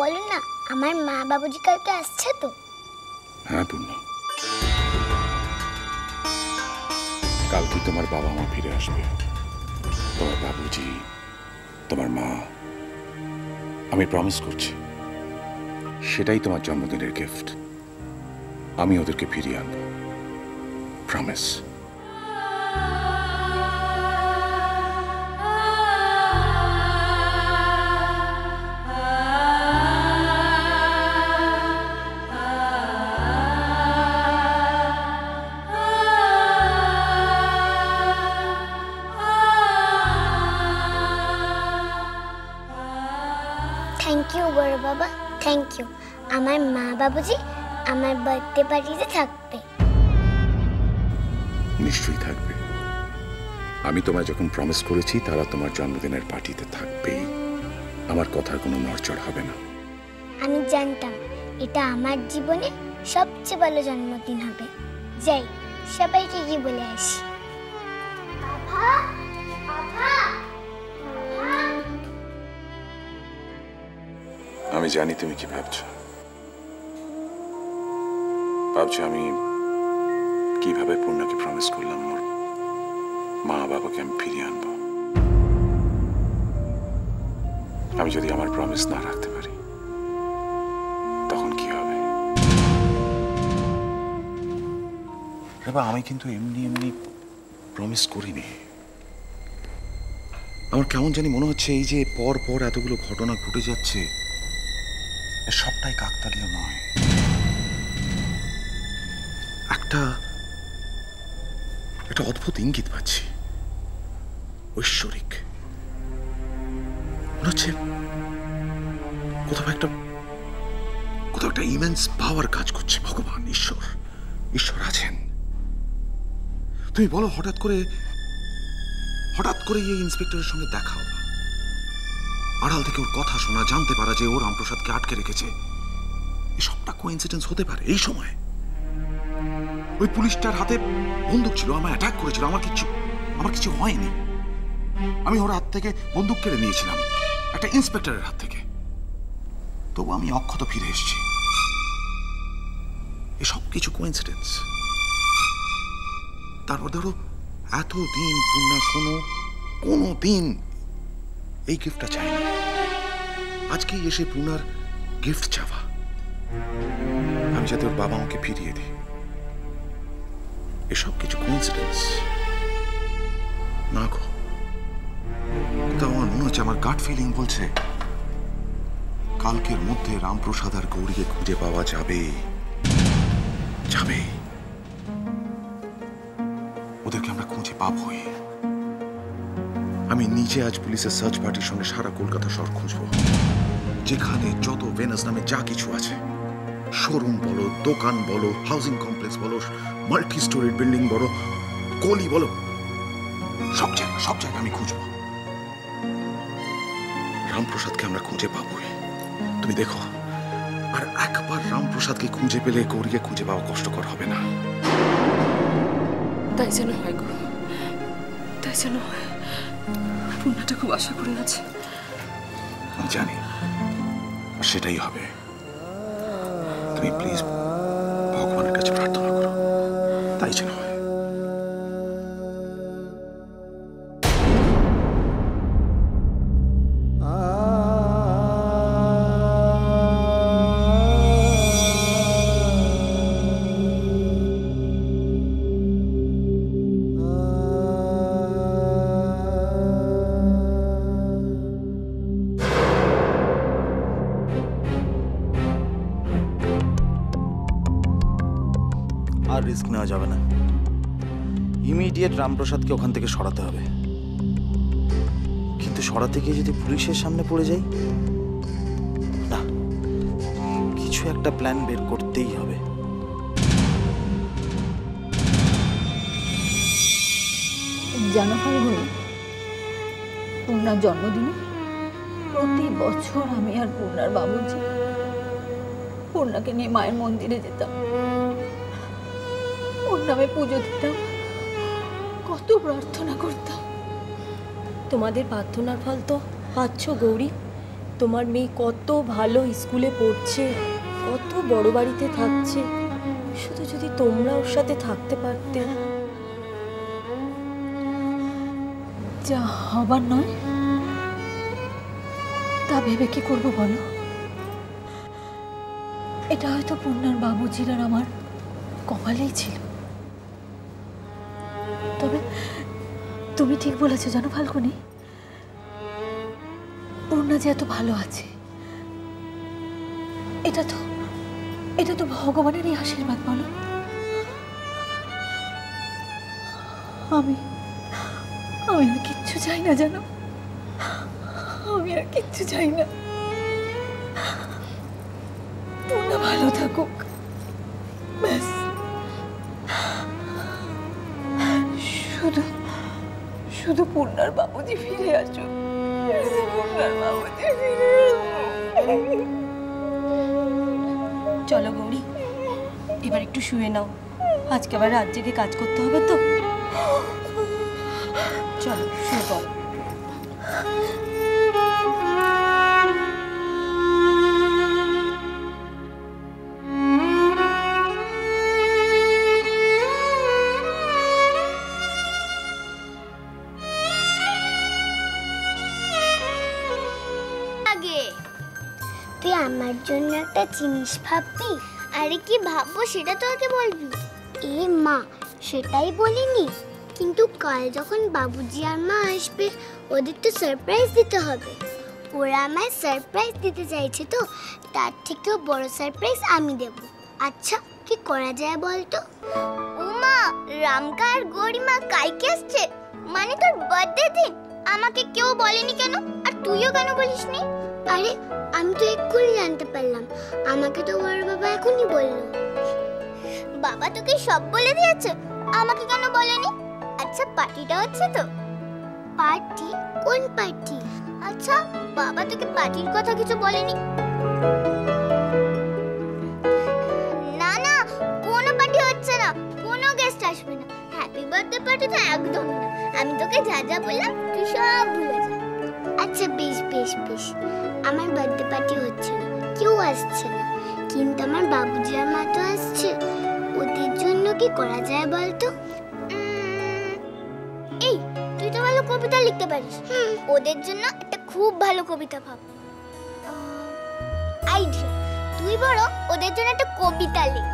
বলো না, আমার মা বাবুজি কালকে আসছে তো? হ্যাঁ পূর্ণা, কালকে তোমার বাবা মা ফিরে আসবে। তোমার বাবুজি, তোমার মা, আমি প্রমিস করছি সেটাই তোমার জন্মদিনের গিফট। আমি ওদেরকে ফিরিয়ে আনবো, প্রমিস। থ্যাংক ইউ বড় বাবা, থ্যাংক ইউ। আমার মা বাবুজি আমার বার্থডে পার্টিতে থাকবে। নিশ্চয়ই থাকবে। আমি তোমায় যখন প্রমিস করেছি তারা তোমার জন্মদিনের পার্টিতে থাকবেই। আমার কথার কোনো নড়চড় হবে না। আমি জানতাম এটা আমার জীবনে সবচেয়ে ভালো জন্মদিন হবে। যাই, সবাইকে কি বলে আসি। আমি জানি তুমি কি ভাবছো। আমি কিভাবে পূর্ণাকে প্রমিস করলাম ওর মা বাবাকে আমি ফিরিয়ে আনবো। আমি যদি আমার প্রমিস না রাখতে পারি তখন কি হবে? আমি কিন্তু এমনি এমনি প্রমিস করিনি। আমার কেমন জানি মনে হচ্ছে এই যে পর পর এতগুলো ঘটনা ঘটে যাচ্ছে সবটাই কাকতালীয় নয়। একটা অদ্ভুত ইঙ্গিত পাচ্ছি, ঐশ্বরিক। মনে হচ্ছে কোথাও একটা ইমেন্স পাওয়ার কাজ করছে। ভগবান, ঈশ্বর আছেন। তুমি বলো, হঠাৎ করে এই ইন্সপেক্টরের সঙ্গে দেখা হলো, আড়াল থেকে ওর কথা শোনা, জানতে পারা যে ও রামপ্রসাদকে আটকে রেখেছে, এই সবটা কোইন্সিডেন্স হতে পারে এই সময়? ওই পুলিশটার হাতে বন্দুক ছিল, আমায় অ্যাটাক করেছিল, আমার কিছু হয়নি। আমি ওর হাত থেকে বন্দুক কেড়ে নিয়েছিলাম, একটা ইন্সপেক্টরের হাত থেকে। তবু আমি অক্ষত ফিরে এসেছি। এসব কিছু কোইন্সিডেন্স। তারপর ধরো এতদিন পূর্ণা কোনো দিন এই গিফটটা চাইনি। আজকেই এসে পূর্ণার গিফট চাওয়া। আমি যাতে ওর বাবা আমাকে ফিরিয়ে দিই। এসব কিছু কোইন্সিডেন্স না গো। কিন্তু আমার মনে হচ্ছে, আমার গাট ফিলিং বলছে কালকের মধ্যে রামপ্রসাদ আর গৌরীকে খুঁজে পাওয়া যাবে। ওদেরকে আমরা খুঁজে পাবোই। আমি নিজে আজ পুলিশের সার্চ পার্টির সঙ্গে সারা কলকাতা শহর খুঁজবো। যেখানে যত ভেনাস নামে যা কিছু আছে, শোরুম বলো, দোকান বলো, হাউজিং কমপ্লেক্স বলো, মাল্টি স্টোরিড বিল্ডিং বলো, গলি বলো, সব জায়গা আমি খুঁজবো। রামপ্রসাদকে আমরা খুঁজে পাবোই। তুমি দেখো, আর একবার রামপ্রসাদকে খুঁজে পেলে গৌরীকে খুঁজে পাওয়া কষ্টকর হবে না। তাই যেন হয় গো, তাই যেন হয়। পূর্ণাটা খুব আশা করে আছে। আমি জানি সেটাই হবে। তুমি প্লিজ ভগবানের কাছে প্রার্থনা করো, তাই যেন হয়। আর রিস্ক নেওয়া যাবে না। ইমিডিয়েট রামপ্রসাদকে ওখান থেকে সরাতে হবে। কিন্তু সরাতে গিয়ে যদি পুলিশের সামনে পড়ে যাই, না, কিছু একটা প্ল্যান বের করতেই হবে। জানো ফাল্গুনি, পূর্ণার জন্মদিনে প্রতি বছর আমি আর পূর্ণার বাবুজি পূর্ণাকে নিয়ে মায়ের মন্দিরে যেতাম, ওর নামে পুজো দিতাম, কত প্রার্থনা করতাম। তোমাদের প্রার্থনার ফল তো পাচ্ছ গৌরী। তোমার মেয়ে কত ভালো স্কুলে পড়ছে, কত বড় বাড়িতে থাকছে, শুধু যদি তোমরা ওর সাথে থাকতে পারতে। যা হবার নয় তা ভেবে কি করবো বলো? এটা হয়তো পূর্ণার বাবুজির আর আমার কপালেই ছিল। তবে তুমি ঠিক বলেছো জানো ফাল্গুনি, পূর্ণা যে এত ভালো আছে এটা তো ভগবানেরই আশীর্বাদ বলো। আমি আর কিচ্ছু চাই না জানো, আমি আর কিচ্ছু চাই না। পূর্ণা ভালো থাকুক ব্যাস। শুধু শুধু পূর্ণার বাবুজি ফিরে আসুক, পূর্ণার বাবুজি ফিরে আসুক। চলো গৌরী, এবার একটু শুয়ে নাও, আজকে আবার রাত জেগে কাজ করতে হবে তো। চলো শুয়ে পড়ো। তুই আমার জন্য একটা জিনিস ভাববি? আরে কি ভাববো সেটা তো আগে বলবি। এ মা, সেটাই বলিনি, কিন্তু কাল যখন বাবুজি আর মা আসবে ওদের তো সারপ্রাইজ দিতে হবে। ওরা আমায় সারপ্রাইজ দিতে চাইছে, তো তার থেকেও বড় সারপ্রাইজ আমি দেব। আচ্ছা কি করা যায় বলতো? ও মা, রামকা আর গরিমা কালকে আসছে, মানে তোর বার্থডে দিন। আমাকে কেউ বলেনি কেন, আর তুইও কেন বলিসনি? আরে আমি তো এক্ষুনি জানতে পারলাম, আমাকে তো বড় বাবা এখনই বললো। বাবা তোকে সব বলে দিয়েছে, আমাকে কেন বলেনি? আচ্ছা পার্টিটা হচ্ছে তো? পার্টি? কোন পার্টি? আচ্ছা বাবা তোকে পার্টির কথা কিছু বলেনি? না না, কোনো পার্টি হচ্ছে না, কোনো গেস্ট আসবে না। হ্যাপি বার্থডে পার্টি তো একদম না। আমি তোকে যা যা বললাম তুই সব ভুলে যা। আচ্ছা বেশ বেশ বেশ, আমার বার্থডে পার্টি হচ্ছে না, কেউ আসছে না, কিন্তু আমার বাবুজি আর মা তো আসছে। ওদের জন্য কি করা যায় বলতো? এই তুই তো ভালো কবিতা লিখতে পারিস, ওদের জন্য একটা খুব ভালো কবিতা ভাব। আইডিয়া, তুই বড় ওদের জন্য একটা কবিতা লিখ,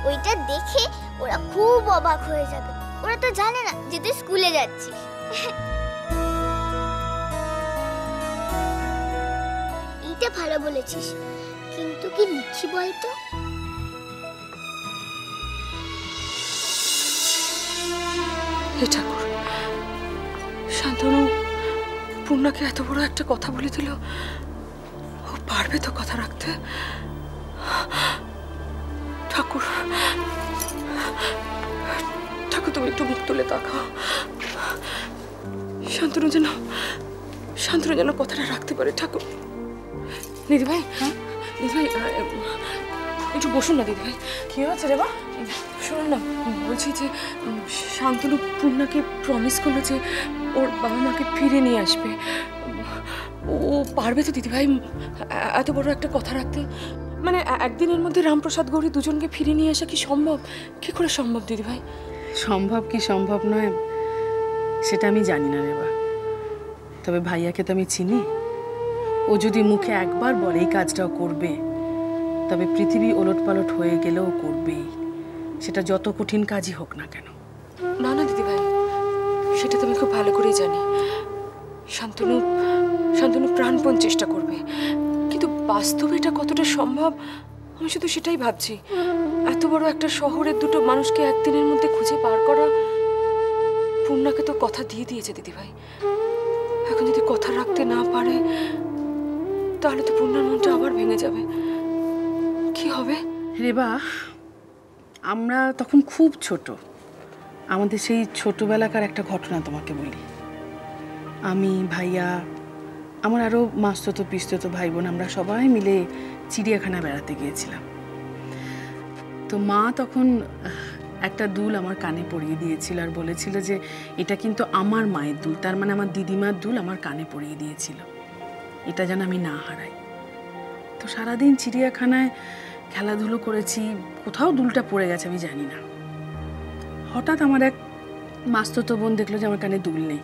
ওইটা দেখে ওরা খুব অবাক হয়ে যাবে। ওরা তো জানে না যে তুই স্কুলে যাচ্ছিস। এইটা ভালো বলেছিস, কিন্তু কি লিখি বলতো? হে ঠাকুর, শান্তনু পূর্ণাকে এত বড় একটা কথা বলে দিল, ও পারবে তো কথা রাখতে? ঠাকুর ঠাকুর, তুমি একটু মুখ তুলে তাকাও, শান্তনু যেন কথাটা রাখতে পারে। ঠাকুর, দিদিভাই, দিদিভাই একটু বসুন না। দিদিভাই কি হয়েছে রে বা? শুনুন না, বলছি যে শান্তনু পূর্ণাকে প্রমিস করলো যে ওর বাবা মাকে ফিরে নিয়ে আসবে। ও পারবে তো দিদিভাই এত বড় একটা কথা রাখতে? মানে একদিনের মধ্যে রামপ্রসাদ গৌরী দুজনকে ফিরে নিয়ে আসা কি সম্ভব? কি করে সম্ভব দিদিভাই? সম্ভব কি সম্ভব নয় সেটা আমি জানি না রে বা, তবে ভাইয়াকে তো আমি চিনি। ও যদি মুখে একবার বলে এই কাজটাও করবে, তবে পৃথিবী ওলটপালট হয়ে গেলেও করবেই, সেটা যত কঠিন কাজই হোক না কেন। না না দিদিভাই, সেটা তো আমি খুব ভালো করেই জানি। শান্তনু প্রাণপণ চেষ্টা করবে, কিন্তু বাস্তবে এটা কতটা সম্ভব আমি শুধু সেটাই ভাবছি। এত বড় একটা শহরের দুটো মানুষকে একদিনের মধ্যে খুঁজে পার করা। পূর্ণাকে তো কথা দিয়ে দিয়েছে দিদিভাই, এখন যদি কথা রাখতে না পারে তাহলে তো পূর্ণার মনটা আবার ভেঙে যাবে। কি হবে রেবা? আমরা তখন খুব ছোট, আমাদের সেই ছোটবেলাকার একটা ঘটনা তোমাকে বলি। আমি, ভাইয়া, আমার আরও মাস্ততো পিস্ততো ভাই বোন, আমরা সবাই মিলে চিড়িয়াখানা বেড়াতে গিয়েছিলাম। তো মা তখন একটা দুল আমার কানে পরিয়ে দিয়েছিল আর বলেছিল যে এটা কিন্তু আমার মায়ের দুল, তার মানে আমার দিদিমার দুল আমার কানে পরিয়ে দিয়েছিল, এটা যেন আমি না হারাই। তো সারাদিন চিড়িয়াখানায় খেলাধুলো করেছি, কোথাও দুলটা পড়ে গেছে আমি জানি না। হঠাৎ আমার এক মাস্তুতো বোন দেখলো যে আমার কানে দুল নেই।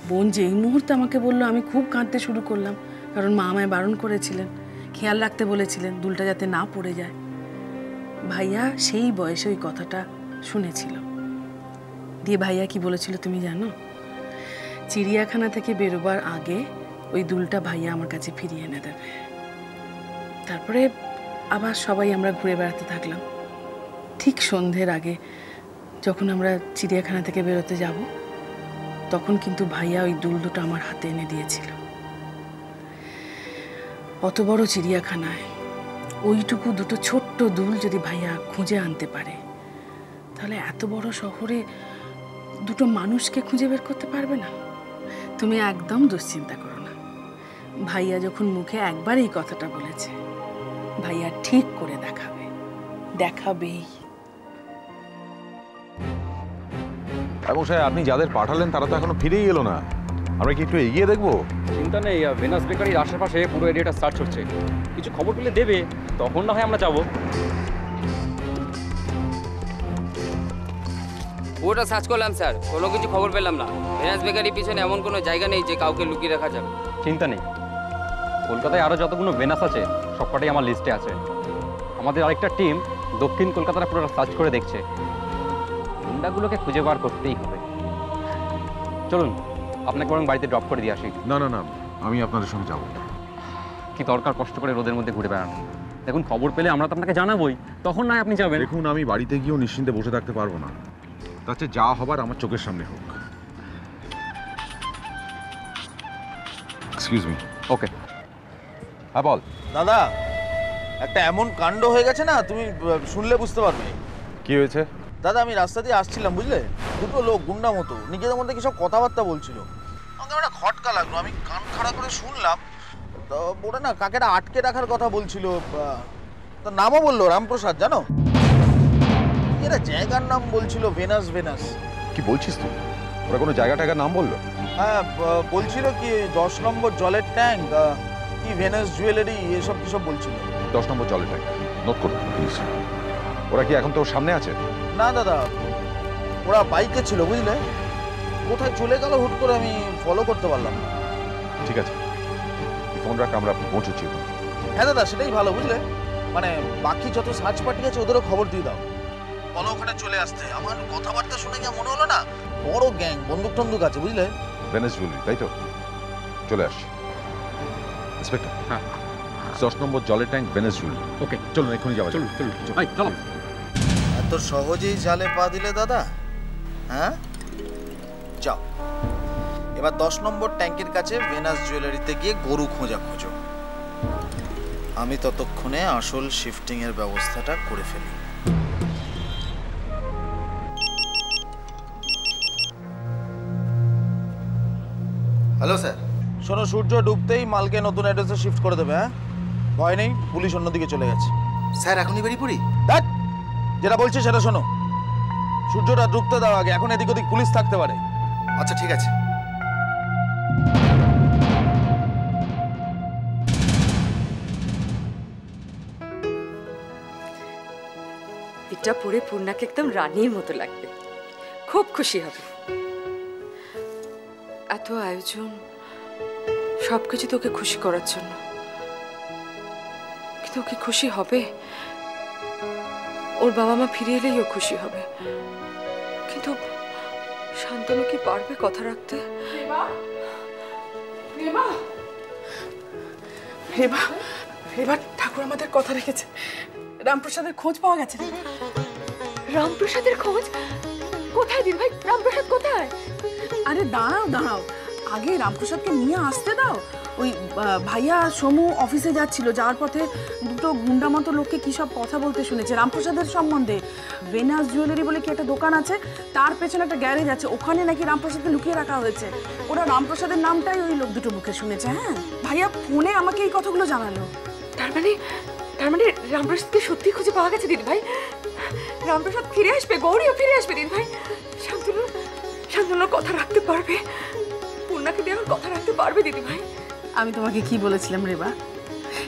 বোন যে এই মুহূর্তে আমাকে বললো, আমি খুব কাঁদতে শুরু করলাম, কারণ মা আমায় বারণ করেছিলেন, খেয়াল রাখতে বলেছিলেন দুলটা যাতে না পড়ে যায়। ভাইয়া সেই বয়সে ওই কথাটা শুনেছিল। দিয়ে ভাইয়া কি বলেছিল তুমি জানো? চিড়িয়াখানা থেকে বেরোবার আগে ওই দুলটা ভাইয়া আমার কাছে ফিরিয়ে এনে দেবে। তারপরে আবার সবাই আমরা ঘুরে বেড়াতে থাকলাম। ঠিক সন্ধ্যের আগে যখন আমরা চিড়িয়াখানা থেকে বেরোতে যাব, তখন কিন্তু ভাইয়া ওই দুল দুটো আমার হাতে এনে দিয়েছিল। অত বড় চিড়িয়াখানায় ওইটুকু দুটো ছোট্ট দুল যদি ভাইয়া খুঁজে আনতে পারে, তাহলে এত বড় শহরে দুটো মানুষকে খুঁজে বের করতে পারবে না? তুমি একদম দুশ্চিন্তা করো না। ভাইয়া যখন মুখে একবার এই কথাটা বলেছে, ভাইয়া ঠিক করে দেখাবে, দেখাবেই। মশাই, আপনি যাদের পাঠালেন তারা তো এখনো ফিরেই এলো না। আমরা কি একটু এগিয়ে দেখবো? চিন্তা নেই, ভেনাস বেকারির আশেপাশে পুরো এরিয়াটা সার্চ হচ্ছে। কিছু খবর পেলে দেবে, তখন না হয় আমরা যাবো। পুরোটা সার্চ করলাম স্যার, কোনো কিছু খবর পেলাম না। ভেনাস বেকারির পিছনে এমন কোনো জায়গা নেই যে কাউকে লুকিয়ে রাখা যাবে। চিন্তা নেই, কলকাতায় আরও যতগুলো ভেনাস আছে সবকটাই আমার লিস্টে আছে। আমাদের আরেকটা টিম দক্ষিণ কলকাতাটা পুরো সার্চ করে দেখছে। গুন্ডাগুলোকে খুঁজে বার করতেই হবে। চলুন, আপনাকে বরং বাড়িতে ড্রপ করে দিয়ে আসি। না না না, আমি আপনাদের সঙ্গে যাবো। কি দরকার কষ্ট করে রোদের মধ্যে ঘুরে বেড়ানো? দেখুন, খবর পেলে আমরা তো আপনাকে জানাবোই, তখন নয় আপনি যাবেন। দেখুন, আমি বাড়িতে গিয়েও নিশ্চিন্তে বসে থাকতে পারবো না। তাতে যা হবার আমার চোখের সামনে হোক। Excuse me. ওকে। হ্যাঁ বল। দাদা, একটা এমন কাণ্ড হয়ে গেছে না, তুমি শুনলে বুঝতে পারবে। কি হয়েছে? দাদা, আমি রাস্তা দিয়ে আসছিলাম, বুঝলে, দুটো লোক গুন্ডা মতো নিজেদের মধ্যে কি সব কথাবার্তা বলছিল। আমাকে একটা খটকা লাগলো, আমি কান খাড়া করে শুনলাম। তো ওরা না কাকেরা আটকে রাখার কথা বলছিল। তো নামও বললো রামপ্রসাদ, জানো? এরা জায়গার নাম বলছিল ভেনাস। ভেনাস কি বলছিস তুই? ওরা কোনো জায়গা টায়গার নাম বললো? হ্যাঁ, বলছিল কি 10 নম্বর জলের ট্যাঙ্ক, কি ভেনাস জুয়েলারি, এসব কিসব বলছিল। 10 নম্বর জলের ট্যাঙ্ক নোট করুন প্লিজ। ওরা কি এখন তোর সামনে আছে? না দাদা, ওরা বাইকে ছিল, বুঝলে, কোথায় চলে গেল হুট করে, আমি ফলো করতে পারলাম না। ঠিক আছে, ফোন রাখ, আমরা পৌঁছচ্ছি। হ্যাঁ দাদা, সেটাই ভালো, বুঝলে, মানে বাকি যত সার্চ পার্টি আছে ওদেরও খবর দিয়ে দাও, বলো ওখানে চলে আসতে। আমার কথাবার্তা শুনে গিয়ে মনে হলো না বড় গ্যাং, বন্দুক টন্দুক আছে, বুঝলে। ভেনাস জুয়েলারি, তাই তো? চলে আসছি। ইন্সপেক্টর। হ্যাঁ। 10 নম্বর জলের ট্যাঙ্ক, ভেনাস জুয়েলারি। ওকে, চলুন এক্ষুনি যাওয়া। চলুন চলুন, চলো। এত সহজেই জালে পা দিলে দাদা? হ্যাঁ, যাও এবার 10 নম্বর ট্যাঙ্কের কাছে ভেনাস জুয়েলারিতে গিয়ে গরু খোঁজো। আমি ততক্ষণে আসল শিফটিং এর ব্যবস্থাটা করে ফেলি। Hello sir. শোনো, সূর্য ডুবতেই মালকে নতুন অ্যাড্রেসে শিফট করে দেবে। হ্যাঁ, ভয় নেই, পুলিশ অন্যদিকে চলে গেছে। স্যার, এখনই বেরিয়ে পড়ি? দেখ, যেটা বলছি সেটা শোনো। সূর্যটা ডুবতে দাও আগে, এখন এদিক ওদিক পুলিশ থাকতে পারে। আচ্ছা, ঠিক আছে। এটা পরে পূর্ণাকে একদম রানীর মতো লাগবে, খুব খুশি হবে। এত আয়োজন, সবকিছু তোকে খুশি করার জন্য, কিন্তু ওকে খুশি হবে? ওর বাবা মা ফিরে এলেই ও খুশি হবে, কিন্তু শান্তনু কি পারবে কথা রাখতে? এবার ঠাকুর আমাদের কথা রেখেছে। রামপ্রসাদের খোঁজ পাওয়া গেছে। রামপ্রসাদের খোঁজ কোথায় দিদি ভাই? রামপ্রসাদ কোথায়? আরে দাঁড়াও, আগে রামপ্রসাদকে নিয়ে আসতে দাও। ওই ভাইয়া সমু অফিসে যাচ্ছিল, যাওয়ার পথে দুটো গুন্ডা মতো লোককে কী সব কথা বলতে শুনেছে রামপ্রসাদের সম্বন্ধে। ভেনাস জুয়েলারি বলে কি একটা দোকান আছে, তার পেছনে একটা গ্যারেজ আছে, ওখানে নাকি রামপ্রসাদকে লুকিয়ে রাখা হয়েছে। ওরা রামপ্রসাদের নামটাই ওই লোক দুটো মুখে শুনেছে। হ্যাঁ, ভাইয়া ফোনে আমাকে এই কথাগুলো জানালো। তার মানে রামপ্রসাদকে সত্যি খুঁজে পাওয়া গেছে দিদি ভাই। রামপ্রসাদ ফিরে আসবে, গৌরীও ফিরে আসবে দিদি ভাই। শান্তনুর কথা রাখতে পারবে, পূর্ণাকে দেওয়ার কথা রাখতে পারবে দিদি ভাই। আমি তোমাকে কি বলেছিলাম রেবা,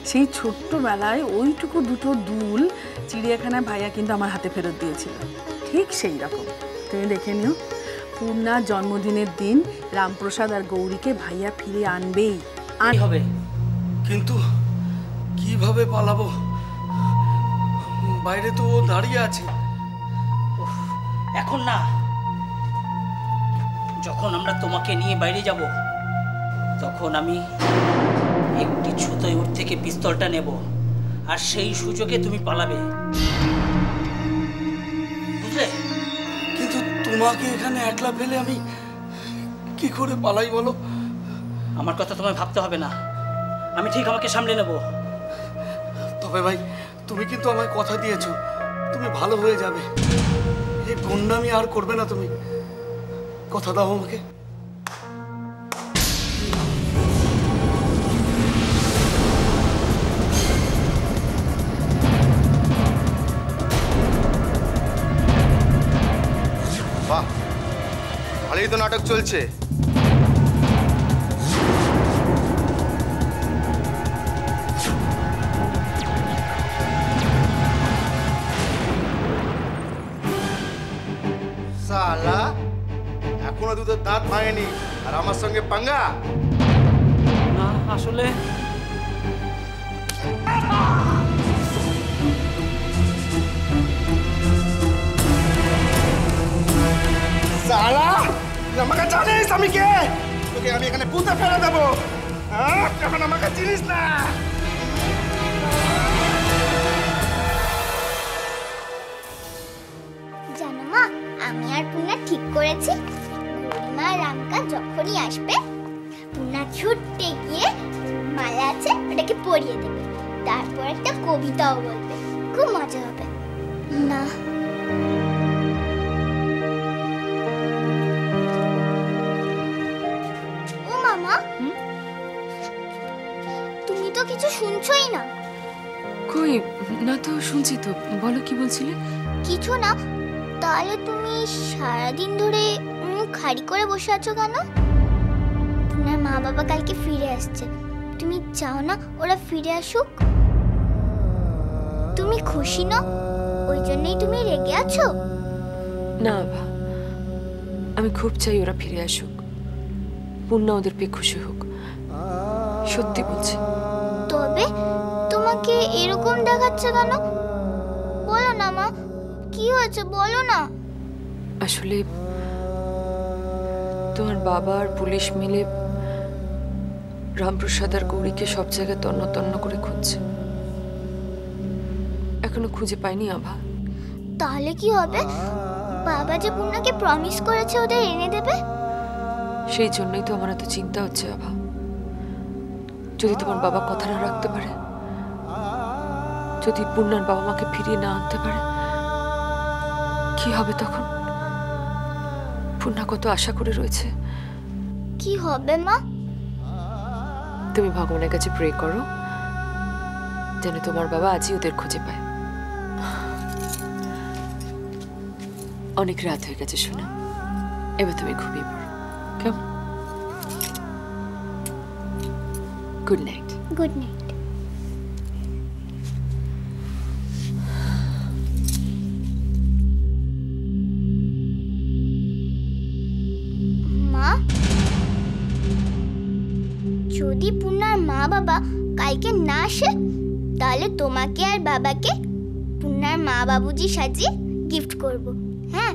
সেই ছোট্টবেলায় ওইটুকু দুটো দুল চিড়িয়াখানায় ভাইয়া কিন্তু আমার হাতে ফেরত দিয়েছিল, ঠিক সেই রকম। তুমি দেখে নিও, পূর্ণার জন্মদিনের দিন রামপ্রসাদ আর গৌরীকে ভাইয়া ফিরে আনবেই হবে। কিন্তু কিভাবে পালাবো? বাইরে তো ও দাঁড়িয়ে আছে। এখন না, যখন আমরা তোমাকে নিয়ে বাইরে যাব তখন আমি একটি ছুতোয় ওর থেকে পিস্তলটা নেব, আর সেই সুযোগে তুমি পালাবে, বুঝলে? কিন্তু তোমাকে এখানে একলা ফেলে আমি কি করে পালাই বলো? আমার কথা তোমায় ভাবতে হবে না, আমি ঠিক আমাকে সামলে নেব। তবে ভাই, তুমি কিন্তু আমায় কথা দিয়েছো তুমি ভালো হয়ে যাবে। এই গুন্ডামি আর করবে না, তুমি কথা দাও আমাকে। বাহ, ভালোই তো নাটক চলছে। সালা, এখনো দুধের দাঁত ভাঙেনি আর আমার সঙ্গে পাঙ্গা? না, আসলে সালা, আমাকে জানিস আমি কে? তোকে আমি এখানে পুঁতে ফেলে দেবো। এখন আমাকে চিনিস না। জানো মা, আমি আর পূর্ণা ঠিক করেছি, গরিমা আর রামকা যখনই আসবে পূর্ণা ছুটতে গিয়ে মালা আছে ওটাকে পরিয়ে দেবে, তারপর একটা কবিতাও বলবে, খুব মজা হবে না? ও মামা, তুমি তো কিছু শুনছোই না। কই না তো, শুনছি তো, বলো কি বলছিলে? কিছু না। তাহলে তুমি সারাদিন ধরে খাড়ি করে বসে আছো কেন? তোমার মা বাবা কালকে ফিরে আসছে, তুমি চাও না ওরা ফিরে আসুক? তুমি খুশি না, ওই জন্যই তুমি রেগে আছো? না বাবা, আমি খুব চাই ওরা ফিরে আসুক, পূর্ণা ওদের পেয়ে খুশি হোক, সত্যি বলছি। তবে তোমাকে এরকম দেখাচ্ছে কেন? বলো না মা, কি হয়েছে বলো না। আসলে তোমার বাবা আর পুলিশ মিলে রামপ্রসাদ আর গৌরীকে সব জায়গায় তন্ন তন্ন করে খুঁজছে, এখনো খুঁজে পাইনি আভা। তাহলে কি হবে? বাবা যে পূর্ণাকে প্রমিস করেছে ওদের এনে দেবে। সেই জন্যই তো আমার এত চিন্তা হচ্ছে আভা, যদি তোমার বাবা কথা না রাখতে পারে, যদি পূর্ণার বাবা মাকে ফিরিয়ে না আনতে পারে, কি হবে তখন? পূর্ণা কত আশা করে রয়েছে। কি হবে মা? তুমি ভগবানের কাছে প্রে করো যেন তোমার বাবা আজই ওদের খুঁজে পায়। অনেক রাত হয়ে গেছে শোনা, এবার তুমি ঘুমিয়ে পড়ো, কেমন? Good night. Good night. মা, যদি পূর্ণার মা বাবা কালকে না আসে তাহলে তোমাকে আর বাবাকে পূর্ণার মা বাবুজি সাজিয়ে গিফট করব, হ্যাঁ?